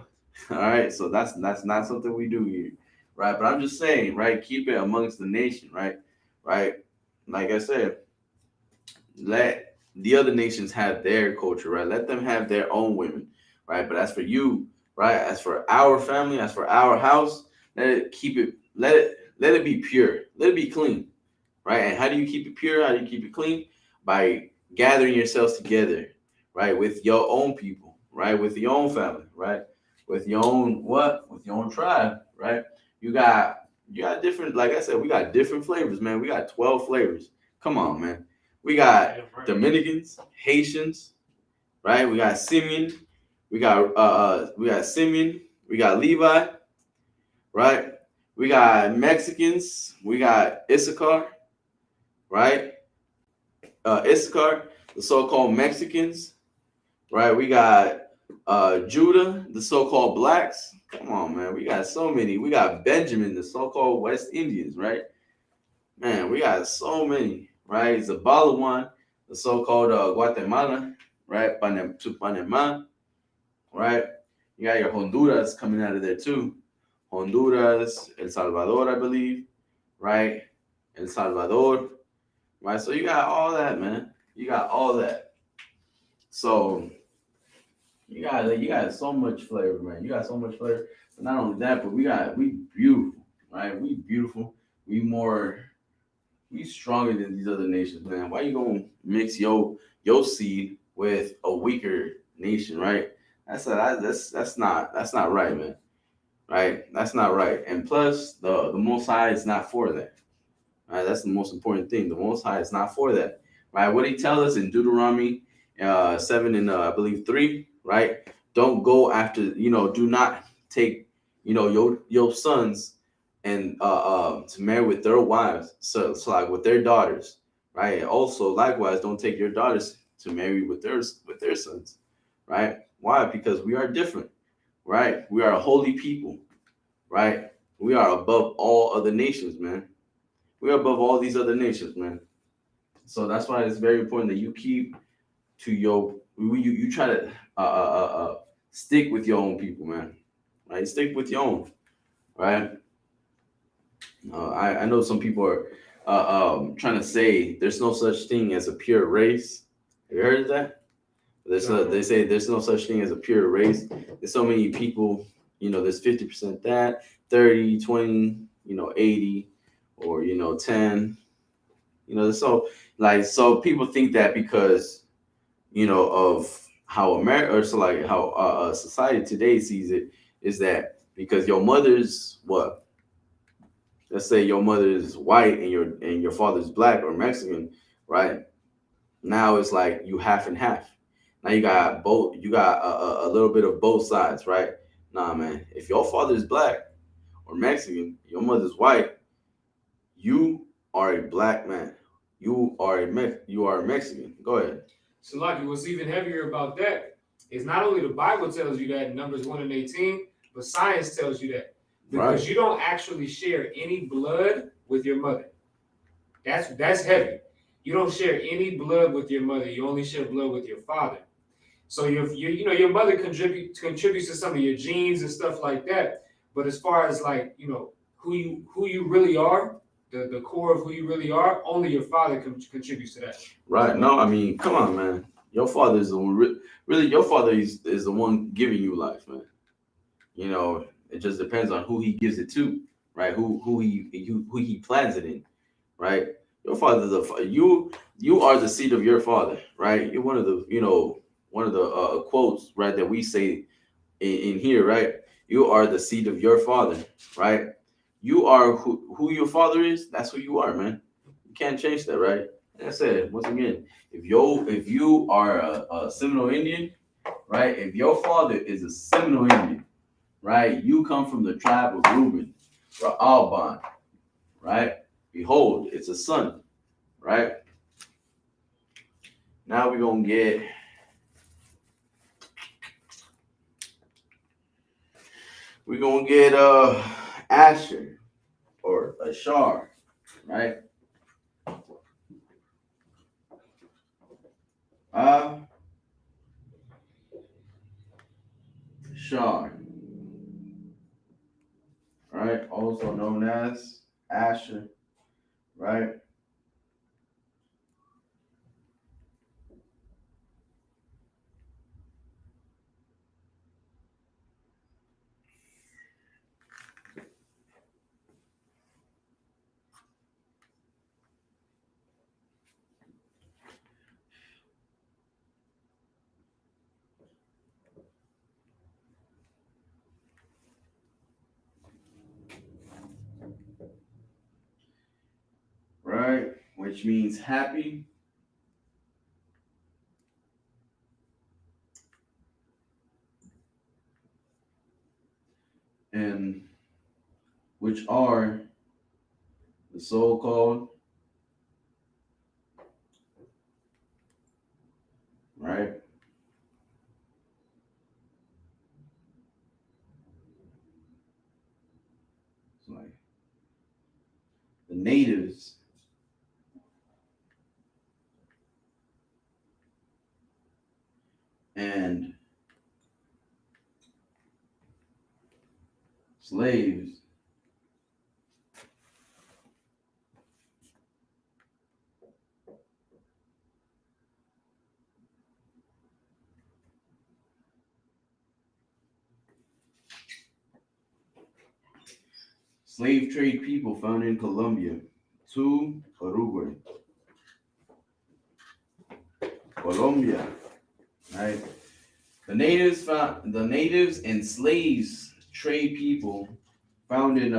All right, so that's not something we do here, right? But I'm just saying, right? Keep it amongst the nation, right? Right? Like I said, let the other nations have their culture, right? Let them have their own women, right? But as for you, right? As for our family, as for our house, let it be pure. Let it be clean, right? And how do you keep it pure? How do you keep it clean? By gathering yourselves together, right? With your own people, right? With your own family, right? With your own With your own tribe, right? You got different, like I said, we got different flavors, man. We got 12 flavors. Come on, man. We got Dominicans, Haitians, right? We got Simeon. We got Simeon. We got Levi, right? We got Mexicans. We got Issachar, right? Issachar, the so-called Mexicans, right? We got Judah, the so-called blacks. Come on, man. We got so many. We got Benjamin, the so-called West Indians, right? Man, we got so many, right? Zabalawan, the so-called Guatemala, right? Panama, right? You got your Honduras coming out of there too. Honduras, El Salvador, I believe, right? El Salvador, right? So you got all that, man. You got all that. So you got so much flavor, man. You got so much flavor. But not only that, but we beautiful, right? We beautiful. We more we stronger than these other nations, man. Why you gonna mix your seed with a weaker nation, right? That's not right, man. Right? That's not right. And plus, the Most High is not for that. Right? That's the most important thing. The Most High is not for that. Right? What He tells us in Deuteronomy 7 and I believe 3, right? Don't go after, do not take, your sons and to marry with their wives, so like with their daughters, right? And also, likewise, don't take your daughters to marry with their sons, right? Why? Because we are different, right? We are a holy people, right? We are above all other nations, man. We're above all these other nations, man. So that's why it's very important that you keep to you try to stick with your own people, man. Right? Stick with your own, right? I know some people are trying to say there's no such thing as a pure race. Have you heard of that? They say there's no such thing as a pure race. There's so many people, there's 50% that, 30, 20, 80, or 10. So people think that because of how America, or so like how society today sees it, is that because your mother's what, let's say your mother is white and your father's black or Mexican, right? Now it's like you half and half. Now you got both. You got a little bit of both sides, right? Nah, man. If your father is black or Mexican, your mother's white, you are a black man. You are a Mexican. Go ahead. So, like, what's even heavier about that is not only the Bible tells you that in Numbers 1 and 18, but science tells you that. Because Right. you don't actually share any blood with your mother. That's heavy. You don't share any blood with your mother. You only share blood with your father. So your mother contributes to some of your genes and stuff like that. But as far as like who you really are, the core of who you really are, only your father contributes to that. Right. No, I mean, come on, man. Your father is the one. Really, your father is the one giving you life, man. It just depends on who he gives it to, right? Who he plans it in, right? Your father, you are the seed of your father, right? You're one of the quotes, right, that we say in here, right? You are the seed of your father, right? You are who your father is. That's who you are, man. You can't change that, right? Like I said, once again, if you are a Seminole Indian, right? If your father is a Seminole Indian, right? You come from the tribe of Reuben or Alban, right? Behold, it's a son, right? Now we're gonna get Asher or Ashar, right? Ashar, right? Also known as Asher, right? Right? Which means happy, and which are the so-called, right? It's like the natives and slaves slave trade people found in Colombia to Uruguay. Colombia, right? The natives and slaves trade people found in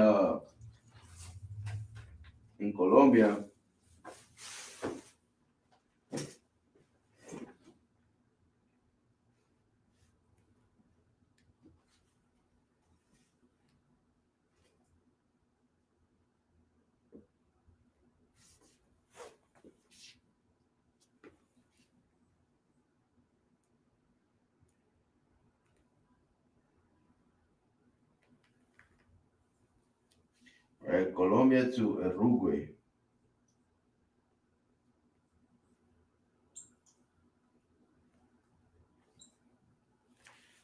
Colombia. Right, Colombia to Uruguay.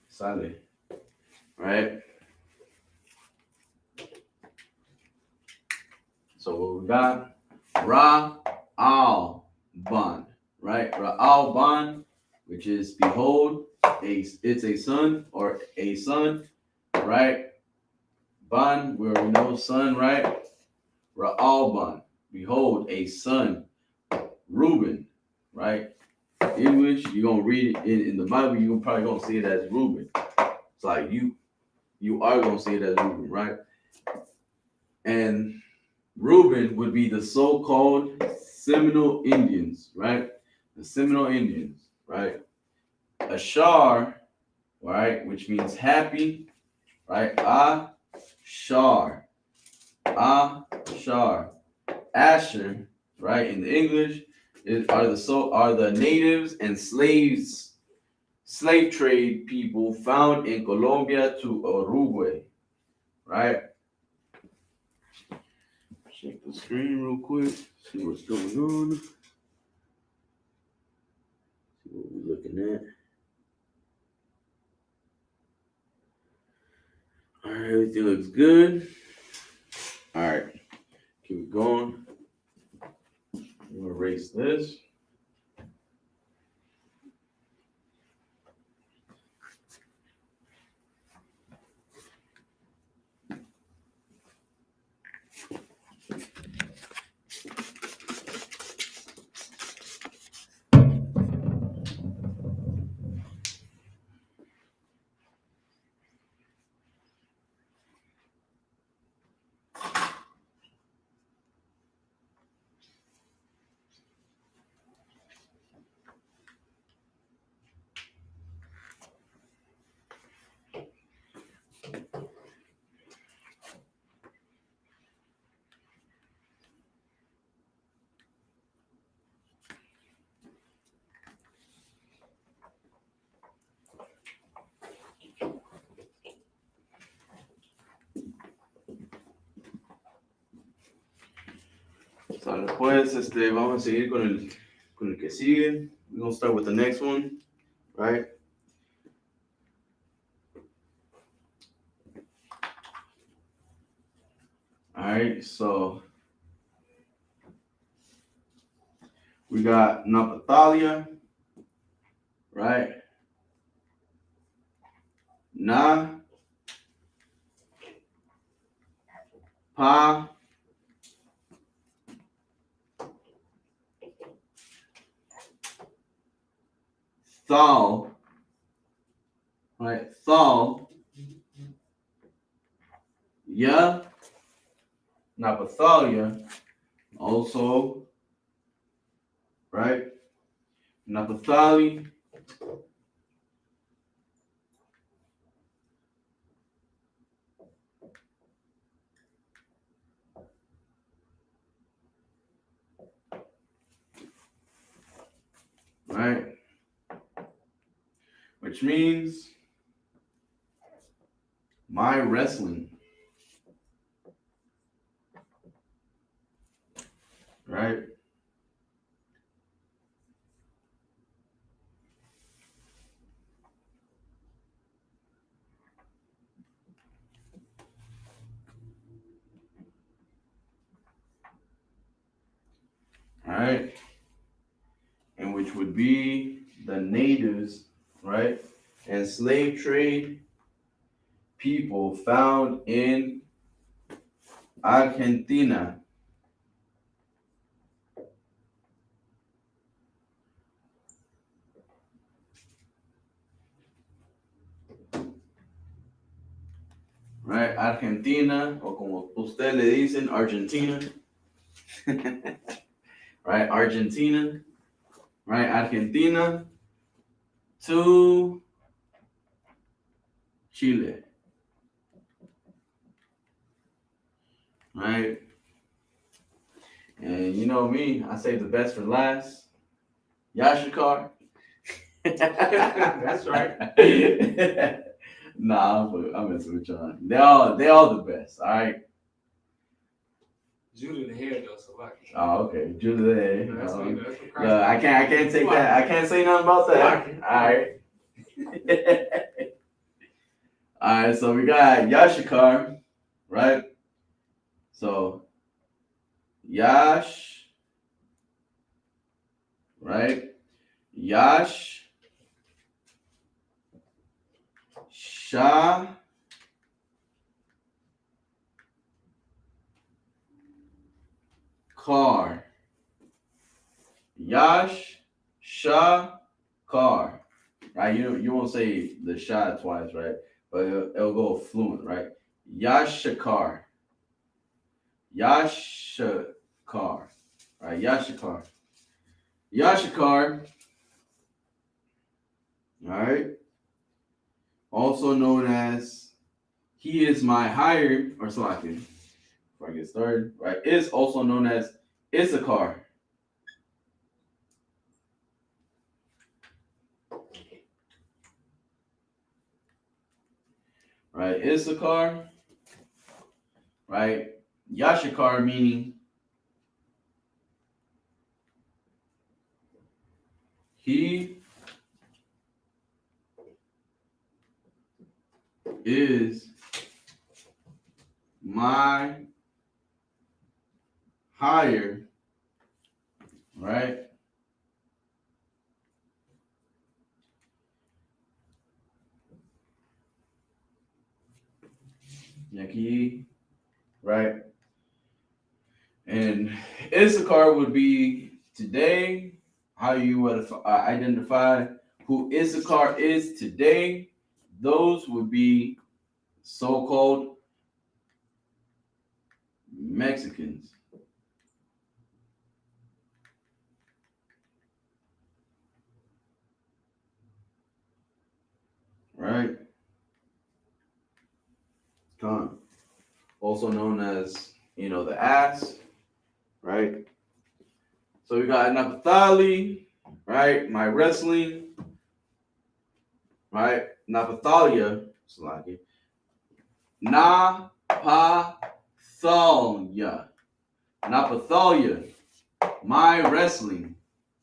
Sale. Right? So what we got? Ra al Ban. Right? Ra al Ban, which is behold, it's a son or a son, right? Ban, where we know son, right? Ra al Ban. Behold, a son. Reuben, right? English, you're gonna read it in the Bible, you're probably gonna see it as Reuben. It's like you are gonna see it as Reuben, right? And Reuben would be the so-called Seminole Indians, right? The Seminole Indians, right? Ashar, right, which means happy, right? Ashar, Ashar, Asher, right? In the English, are the natives and slave trade people found in Colombia to Uruguay, right? Check the screen real quick, see what's going on. See what we're looking at. All right, everything looks good. All right, keep going. I'm gonna erase this. So después, vamos a seguir con el que sigue. We're gonna start with the next one, right? All right, so we got Napatalia, right? Na, Pa, Thal, right? Thal, Ya, Napathalia, also, right? Napathali, right? Which means my wrestling, right? All right, and which would be the natives, right? And slave trade people found in Argentina. Right, Argentina, o como usted le dicen, Argentina. Right, Argentina. Right, Argentina to Chile. Right, and you know me, I save the best for last. Yashikar. That's right. Nah, I'm messing with y'all. They all the best. All right. Judah the head though, so like. Oh, okay. Judah. That's what Look, Christ. I can't take that. I can't say nothing about that. All right. All right. So we got Yashikar, right? So Yash, right? Yash, Shah, Kar. Yash, Shah, Kar. Right? You won't say the Shah twice, right? But it'll go fluent, right? Yashakar. Yashakar. Right? Yashakar. Yashakar. All right. Also known as he is my higher, or Salaki, before I get started, right? Is also known as Issachar. Right? Issachar, right? Yashakar meaning he is my higher, right? Yaki, right? And Issachar would be today, how you would identify who Issachar is today. Those would be so-called Mexicans, right? Also known as, the ass, right? So we got Naphtali, right? My wrestling, right? Naphthalia, Slaki. Naphthalia. Naphthalia, my wrestling.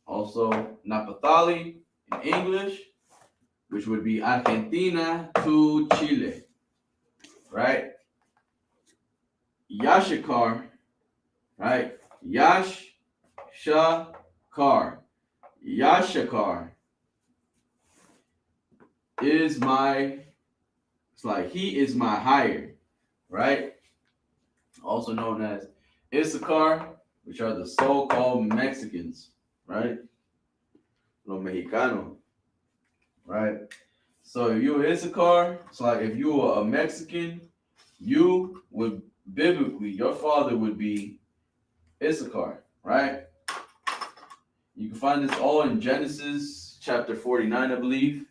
Also, Naphtali in English, which would be Argentina to Chile, right? Yashikar, right? Yashakar. Yashakar is my, it's like he is my higher, right? Also known as Issachar, which are the so-called Mexicans, right? Los Mexicanos, right? So if you were Issachar, it's like if you were a Mexican, you would biblically, your father would be Issachar, right? You can find this all in Genesis chapter 49, I believe,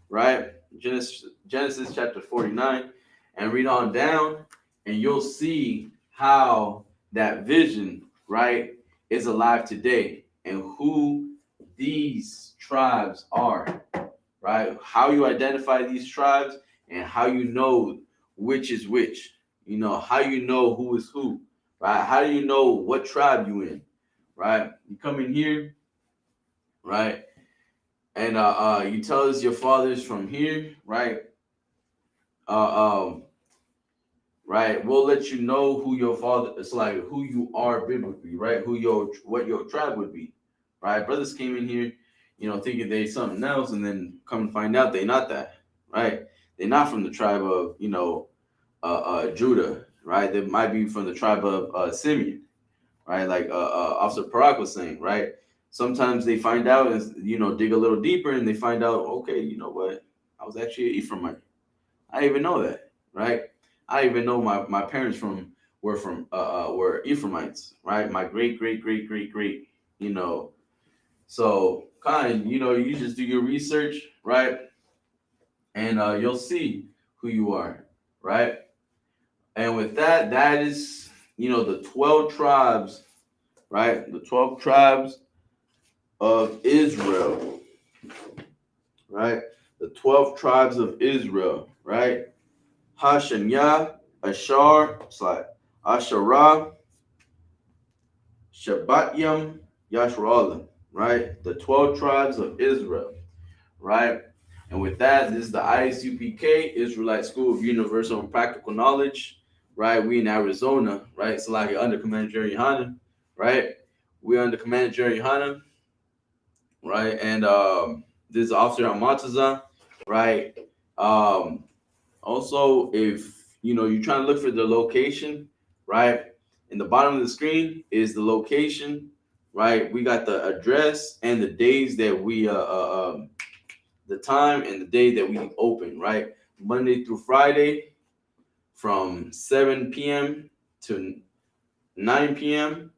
right? Genesis chapter 49, and read on down, and you'll see how that vision, right, is alive today and who these tribes are, right? How you identify these tribes and how you know which is which. How you know who is who, right? How do you know what tribe you in, right? You come in here, right? And you tell us your father's from here, right? Uh, um, right? We'll let you know who your father. It's like who you are biblically, right? What your tribe would be, right? Brothers came in here, thinking they something else, and then come to find out they not that, right? They're not from the tribe of Judah, right? They might be from the tribe of Simeon, right? Like Officer Parak was saying, right? Sometimes they find out and dig a little deeper and they find out, okay, you know what? I was actually an Ephraimite. I didn't even know that, right? I didn't even know my parents were Ephraimites, right? My great great great great great, you know. So kind, you just do your research, right? And you'll see who you are, right? And with that, that is the 12 tribes, right? The 12 tribes of Israel, right? The 12 tribes of Israel, right? Hashaniah, Ashar, Asherah, Shabbatyam, Yashralim, right? The 12 tribes of Israel, right? And with that, this is the ISUPK, Israelite School of Universal and Practical Knowledge, right? We in Arizona, right? So like under Commander Jerry Hanna, right? We're under Commander Jerry Hanna, right? And this is Officer Almataza, right? Um, Also, if you're trying to look for the location, right? In the bottom of the screen is the location, right? We got the address and the days that we the time and the day that we open, right? Monday through Friday from 7 p.m. to 9 p.m.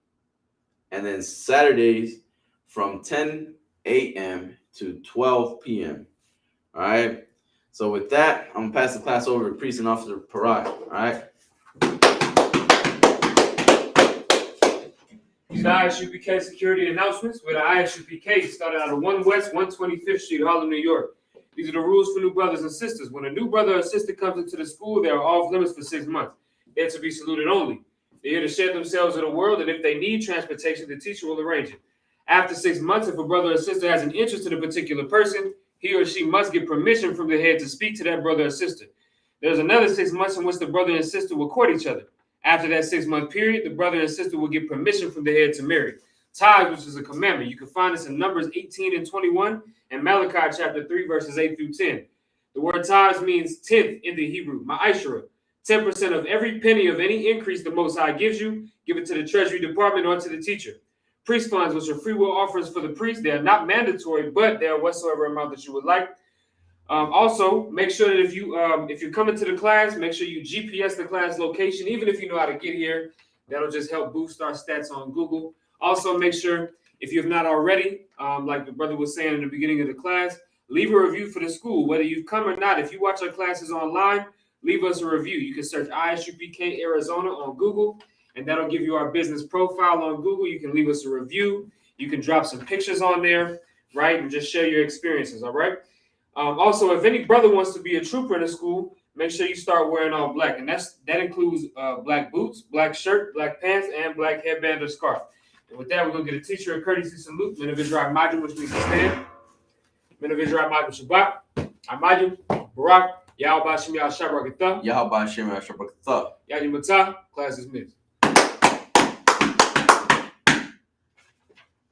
and then Saturdays from 10 a.m. to 12 p.m. All right. So with that, I'm gonna pass the class over to Priest and Officer Parai. All right. These are ISUPK security announcements, where the ISUPK started out of 1 West 125th Street, Harlem, New York. These are the rules for new brothers and sisters. When a new brother or sister comes into the school, they are off limits for 6 months. They're to be saluted only. They're here to share themselves with the world, and if they need transportation, the teacher will arrange it. After 6 months, if a brother or sister has an interest in a particular person, he or she must get permission from the head to speak to that brother or sister. There's another 6 months in which the brother and sister will court each other. After that 6-month period, the brother and sister will get permission from the head to marry. Tithe, which is a commandment. You can find this in Numbers 18 and 21 and Malachi chapter 3, verses 8 through 10. The word tithe means tenth in the Hebrew, ma'ashra. 10% of every penny of any increase the Most High gives you, give it to the Treasury Department or to the teacher. Priest funds, which are free will offerings for the priest, they are not mandatory, but they are whatsoever amount that you would like. Also, make sure that if you're coming to the class, make sure you GPS the class location, even if you know how to get here. That'll just help boost our stats on Google. Also, make sure, if you have not already, like the brother was saying in the beginning of the class, leave a review for the school, whether you've come or not. If you watch our classes online, leave us a review. You can search ISUPK Arizona on Google, and that'll give you our business profile on Google. You can leave us a review. You can drop some pictures on there, right, and just share your experiences, all right? Also, if any brother wants to be a trooper in the school, make sure you start wearing all black, and that includes black boots, black shirt, black pants, and black headband or scarf. And with that, we're gonna get a teacher a courtesy salute. Men of Israel Majum, which means to stand. Men of Israel Majum Shabbat. Amajum, Barak, Yahweh Shem Yahshua Barakatah. Yahweh Shem Yahshua Barakatah. Yahweh Matah. Class is missed.